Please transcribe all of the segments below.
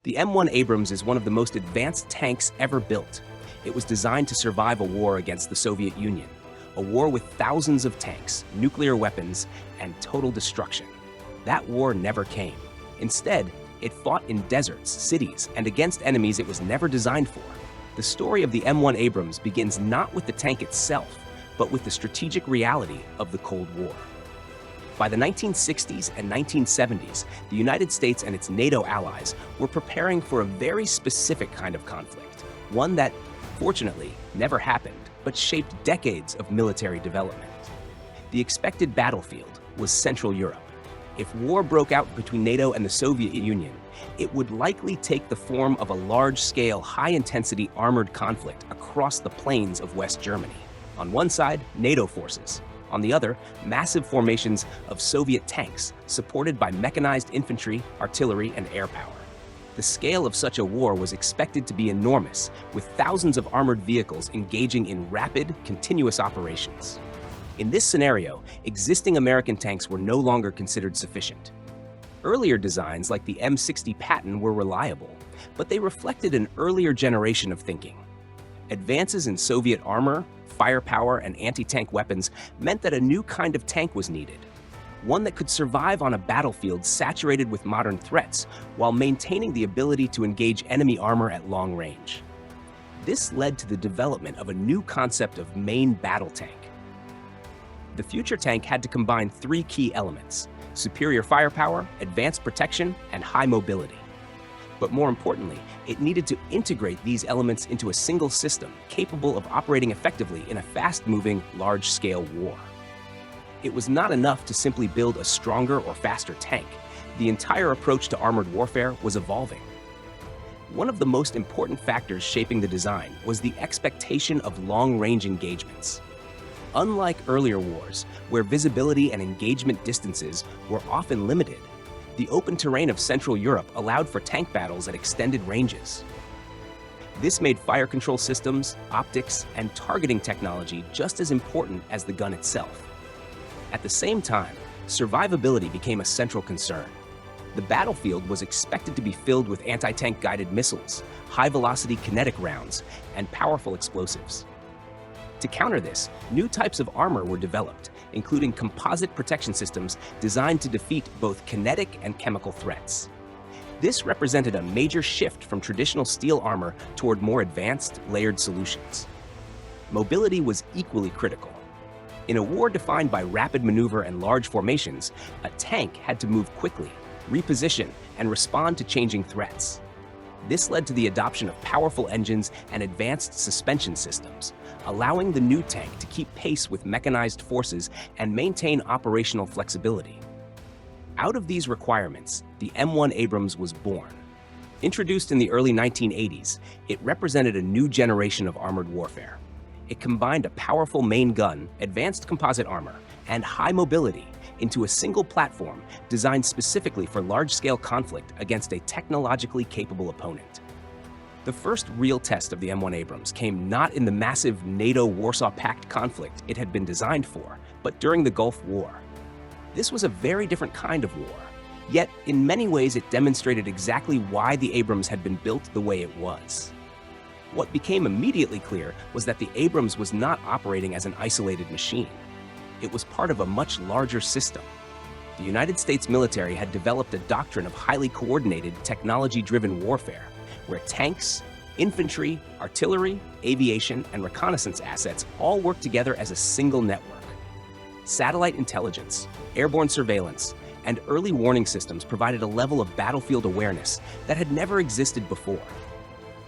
The M1 Abrams is one of the most advanced tanks ever built. It was designed to survive a war against the Soviet Union, a war with thousands of tanks, nuclear weapons, and total destruction. That war never came. Instead, it fought in deserts, cities, and against enemies it was never designed for. The story of the M1 Abrams begins not with the tank itself, but with the strategic reality of the Cold War. By the 1960s and 1970s, the United States and its NATO allies were preparing for a very specific kind of conflict, one that, fortunately, never happened, but shaped decades of military development. The expected battlefield was Central Europe. If war broke out between NATO and the Soviet Union, it would likely take the form of a large-scale, high-intensity armored conflict across the plains of West Germany. On one side, NATO forces. On the other, massive formations of Soviet tanks, supported by mechanized infantry, artillery, and air power. The scale of such a war was expected to be enormous, with thousands of armored vehicles engaging in rapid, continuous operations. In this scenario, existing American tanks were no longer considered sufficient. Earlier designs like the M60 Patton were reliable, but they reflected an earlier generation of thinking. Advances in Soviet armor, firepower, and anti-tank weapons meant that a new kind of tank was needed, one that could survive on a battlefield saturated with modern threats while maintaining the ability to engage enemy armor at long range. This led to the development of a new concept of main battle tank. The future tank had to combine three key elements: superior firepower, advanced protection, and high mobility. But more importantly, it needed to integrate these elements into a single system capable of operating effectively in a fast-moving, large-scale war. It was not enough to simply build a stronger or faster tank. The entire approach to armored warfare was evolving. One of the most important factors shaping the design was the expectation of long-range engagements. Unlike earlier wars, where visibility and engagement distances were often limited, the open terrain of Central Europe allowed for tank battles at extended ranges. This made fire control systems, optics, and targeting technology just as important as the gun itself. At the same time, survivability became a central concern. The battlefield was expected to be filled with anti-tank guided missiles, high-velocity kinetic rounds, and powerful explosives. To counter this, new types of armor were developed, including composite protection systems designed to defeat both kinetic and chemical threats. This represented a major shift from traditional steel armor toward more advanced, layered solutions. Mobility was equally critical. In a war defined by rapid maneuver and large formations, a tank had to move quickly, reposition, and respond to changing threats. This led to the adoption of powerful engines and advanced suspension systems, allowing the new tank to keep pace with mechanized forces and maintain operational flexibility. Out of these requirements, the M1 Abrams was born. Introduced in the early 1980s, it represented a new generation of armored warfare. It combined a powerful main gun, advanced composite armor, and high mobility into a single platform designed specifically for large-scale conflict against a technologically capable opponent. The first real test of the M1 Abrams came not in the massive NATO-Warsaw Pact conflict it had been designed for, but during the Gulf War. This was a very different kind of war, yet in many ways it demonstrated exactly why the Abrams had been built the way it was. What became immediately clear was that the Abrams was not operating as an isolated machine. It was part of a much larger system. The United States military had developed a doctrine of highly coordinated, technology-driven warfare, where tanks, infantry, artillery, aviation, and reconnaissance assets all worked together as a single network. Satellite intelligence, airborne surveillance, and early warning systems provided a level of battlefield awareness that had never existed before.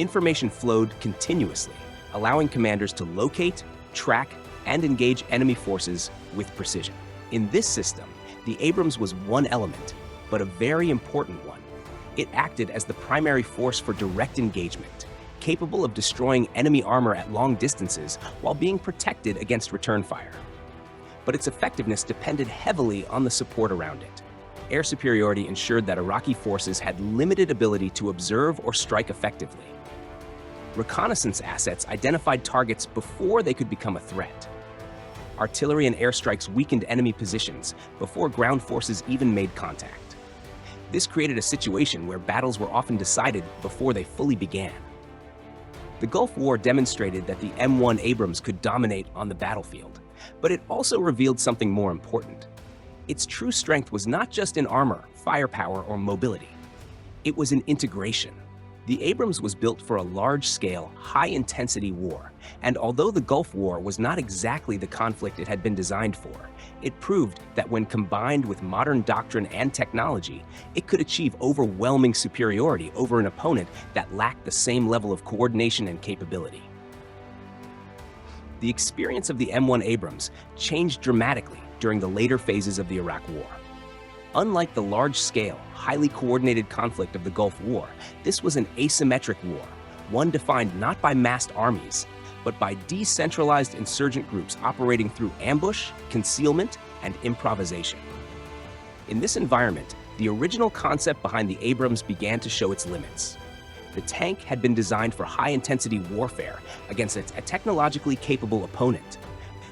Information flowed continuously, allowing commanders to locate, track, and engage enemy forces with precision. In this system, the Abrams was one element, but a very important one. It acted as the primary force for direct engagement, capable of destroying enemy armor at long distances while being protected against return fire. But its effectiveness depended heavily on the support around it. Air superiority ensured that Iraqi forces had limited ability to observe or strike effectively. Reconnaissance assets identified targets before they could become a threat. Artillery and airstrikes weakened enemy positions before ground forces even made contact. This created a situation where battles were often decided before they fully began. The Gulf War demonstrated that the M1 Abrams could dominate on the battlefield, but it also revealed something more important. Its true strength was not just in armor, firepower, or mobility. It was in integration. The Abrams was built for a large-scale, high-intensity war, and although the Gulf War was not exactly the conflict it had been designed for, it proved that when combined with modern doctrine and technology, it could achieve overwhelming superiority over an opponent that lacked the same level of coordination and capability. The experience of the M1 Abrams changed dramatically during the later phases of the Iraq War. Unlike the large-scale, highly coordinated conflict of the Gulf War, this was an asymmetric war, one defined not by massed armies, but by decentralized insurgent groups operating through ambush, concealment, and improvisation. In this environment, the original concept behind the Abrams began to show its limits. The tank had been designed for high-intensity warfare against a technologically capable opponent,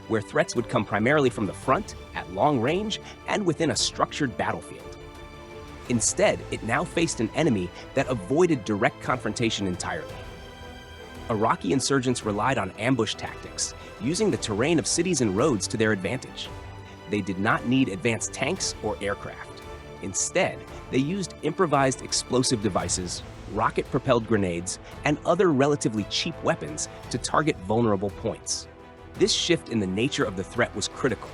where threats would come primarily from the front, at long range, and within a structured battlefield. Instead, it now faced an enemy that avoided direct confrontation entirely. Iraqi insurgents relied on ambush tactics, using the terrain of cities and roads to their advantage. They did not need advanced tanks or aircraft. Instead, they used improvised explosive devices, rocket-propelled grenades, and other relatively cheap weapons to target vulnerable points. This shift in the nature of the threat was critical.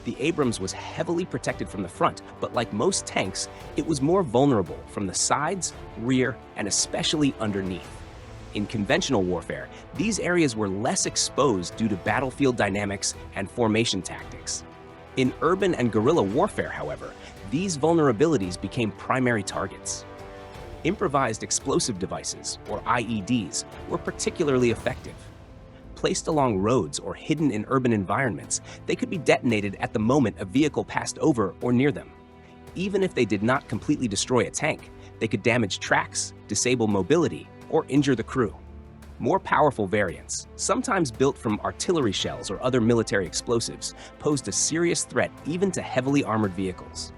The Abrams was heavily protected from the front, but like most tanks, it was more vulnerable from the sides, rear, and especially underneath. In conventional warfare, these areas were less exposed due to battlefield dynamics and formation tactics. In urban and guerrilla warfare, however, these vulnerabilities became primary targets. Improvised explosive devices, or IEDs, were particularly effective. Placed along roads or hidden in urban environments, they could be detonated at the moment a vehicle passed over or near them. Even if they did not completely destroy a tank, they could damage tracks, disable mobility, or injure the crew. More powerful variants, sometimes built from artillery shells or other military explosives, posed a serious threat even to heavily armored vehicles.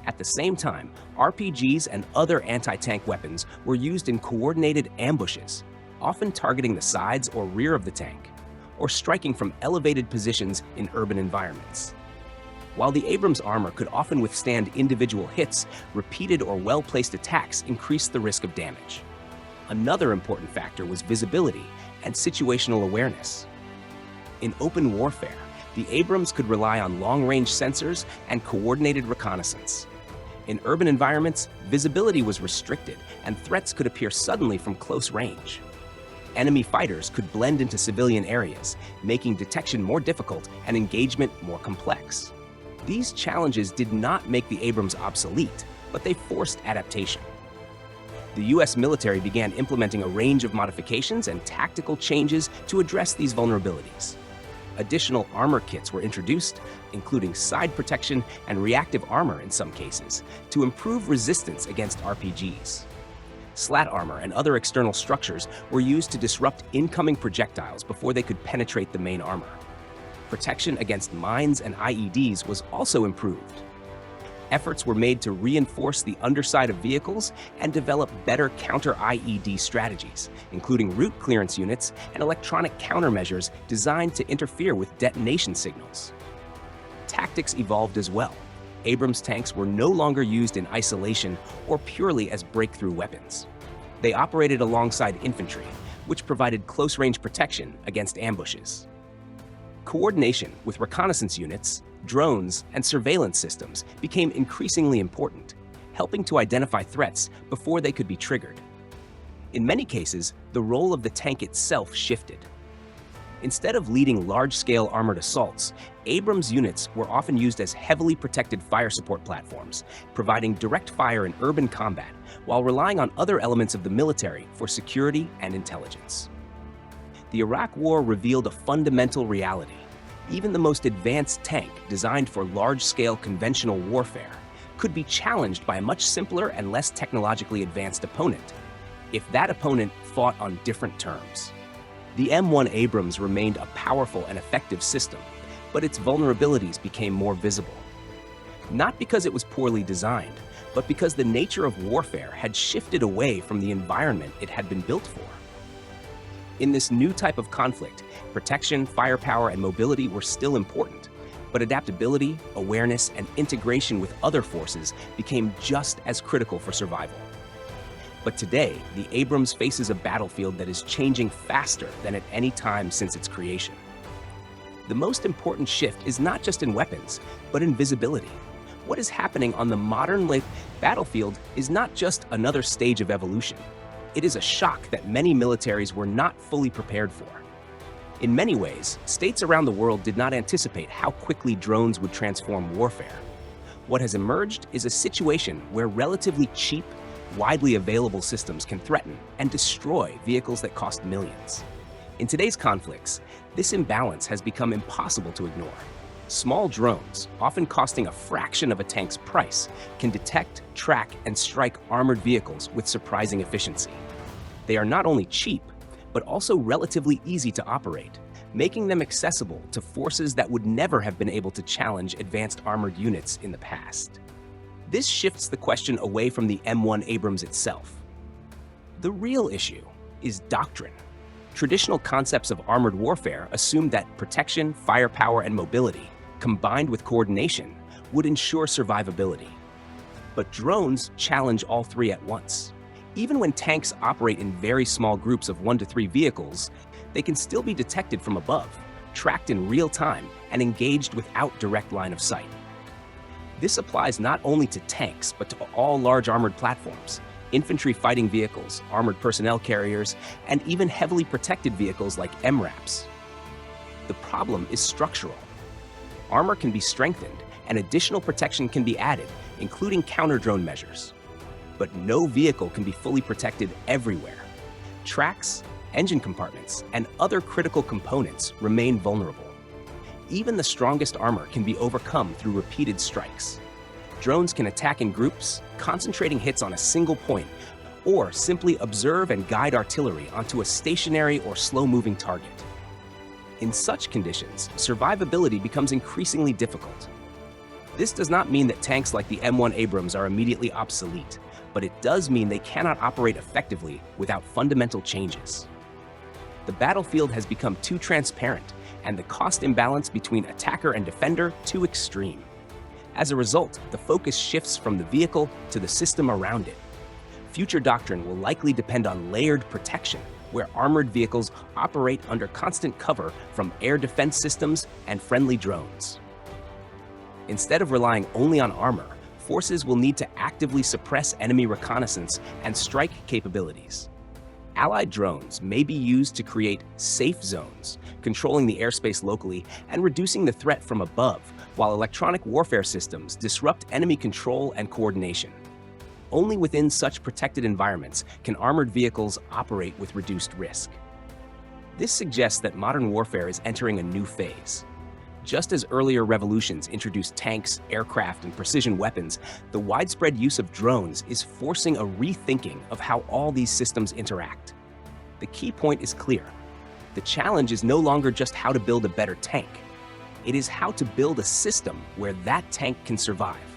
At the same time, RPGs and other anti-tank weapons were used in coordinated ambushes, often targeting the sides or rear of the tank, or striking from elevated positions in urban environments. While the Abrams armor could often withstand individual hits, repeated or well-placed attacks increased the risk of damage. Another important factor was visibility and situational awareness. In open warfare, the Abrams could rely on long-range sensors and coordinated reconnaissance. In urban environments, visibility was restricted and threats could appear suddenly from close range. Enemy fighters could blend into civilian areas, making detection more difficult and engagement more complex. These challenges did not make the Abrams obsolete, but they forced adaptation. The US military began implementing a range of modifications and tactical changes to address these vulnerabilities. Additional armor kits were introduced, including side protection and reactive armor in some cases, to improve resistance against RPGs. Slat armor and other external structures were used to disrupt incoming projectiles before they could penetrate the main armor. Protection against mines and IEDs was also improved. Efforts were made to reinforce the underside of vehicles and develop better counter-IED strategies, including route clearance units and electronic countermeasures designed to interfere with detonation signals. Tactics evolved as well. Abrams tanks were no longer used in isolation or purely as breakthrough weapons. They operated alongside infantry, which provided close-range protection against ambushes. Coordination with reconnaissance units, drones, and surveillance systems became increasingly important, helping to identify threats before they could be triggered. In many cases, the role of the tank itself shifted. Instead of leading large-scale armored assaults, Abrams units were often used as heavily protected fire support platforms, providing direct fire in urban combat while relying on other elements of the military for security and intelligence. The Iraq War revealed a fundamental reality. Even the most advanced tank designed for large-scale conventional warfare could be challenged by a much simpler and less technologically advanced opponent, if that opponent fought on different terms. The M1 Abrams remained a powerful and effective system, but its vulnerabilities became more visible. Not because it was poorly designed, but because the nature of warfare had shifted away from the environment it had been built for. In this new type of conflict, protection, firepower, and mobility were still important, but adaptability, awareness, and integration with other forces became just as critical for survival. But today, the Abrams faces a battlefield that is changing faster than at any time since its creation. The most important shift is not just in weapons, but in visibility. What is happening on the modern battlefield is not just another stage of evolution. It is a shock that many militaries were not fully prepared for. In many ways, states around the world did not anticipate how quickly drones would transform warfare. What has emerged is a situation where relatively cheap, widely available systems can threaten and destroy vehicles that cost millions. In today's conflicts, this imbalance has become impossible to ignore. Small drones, often costing a fraction of a tank's price, can detect, track, and strike armored vehicles with surprising efficiency. They are not only cheap, but also relatively easy to operate, making them accessible to forces that would never have been able to challenge advanced armored units in the past. This shifts the question away from the M1 Abrams itself. The real issue is doctrine. Traditional concepts of armored warfare assumed that protection, firepower, and mobility, combined with coordination, would ensure survivability. But drones challenge all three at once. Even when tanks operate in very small groups of 1 to 3 vehicles, they can still be detected from above, tracked in real time, and engaged without direct line of sight. This applies not only to tanks, but to all large armored platforms, infantry fighting vehicles, armored personnel carriers, and even heavily protected vehicles like MRAPs. The problem is structural. Armor can be strengthened, and additional protection can be added, including counter-drone measures. But no vehicle can be fully protected everywhere. Tracks, engine compartments, and other critical components remain vulnerable. Even the strongest armor can be overcome through repeated strikes. Drones can attack in groups, concentrating hits on a single point, or simply observe and guide artillery onto a stationary or slow-moving target. In such conditions, survivability becomes increasingly difficult. This does not mean that tanks like the M1 Abrams are immediately obsolete, but it does mean they cannot operate effectively without fundamental changes. The battlefield has become too transparent, and the cost imbalance between attacker and defender too extreme. As a result, the focus shifts from the vehicle to the system around it. Future doctrine will likely depend on layered protection, where armored vehicles operate under constant cover from air defense systems and friendly drones. Instead of relying only on armor, forces will need to actively suppress enemy reconnaissance and strike capabilities. Allied drones may be used to create safe zones, controlling the airspace locally and reducing the threat from above, while electronic warfare systems disrupt enemy control and coordination. Only within such protected environments can armored vehicles operate with reduced risk. This suggests that modern warfare is entering a new phase. Just as earlier revolutions introduced tanks, aircraft, and precision weapons, the widespread use of drones is forcing a rethinking of how all these systems interact. The key point is clear. The challenge is no longer just how to build a better tank. It is how to build a system where that tank can survive.